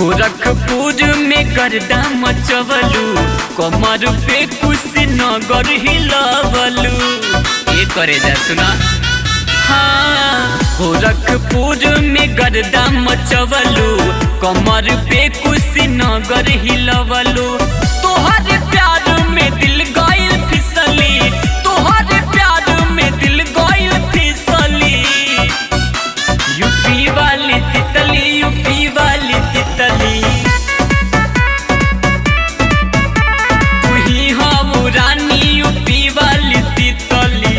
गोरखपुर में गर्दा मचवलू, कमर पे कुशीनगर हिलवलू। ये करे जा सुना। हाँ, गोरखपुर में गर्दा मचवलू, कमर पे कुशीनगर हिलवलू। तोहरे प्यार में दिल गइल फिसली, तोहरे प्यार में दिल गइल फिसली। यूपी वाली तितली, यूपी वाली तितली, तू ही हो रानी यूपी वाली तितली।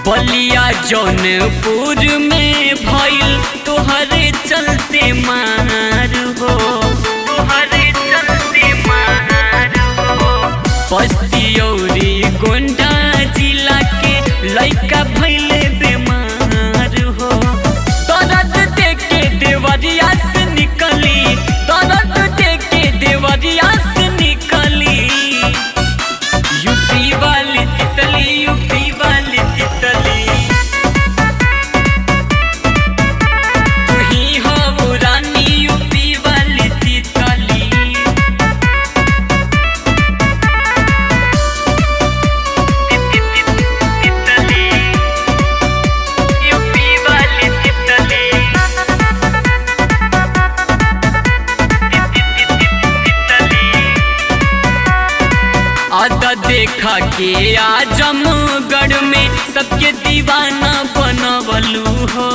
बलिया जौनपुर में भइल तोहरे चलते मार हो, तोहरे चलते मार हो। बस्ती औरी गोंडा जिला के लइका भइले बेमार हो। दर्द देके देवरिया से निकली, दर्द देके देवरिया से निकली। यूपी वाली तितली, यूपी वाली तितली, तू ही हो रानी यूपी वाली तितली। तितली, यूपी वाली तितली, आधा देखा के आजमगढ़ में सबके दीवाना बनवलू हो।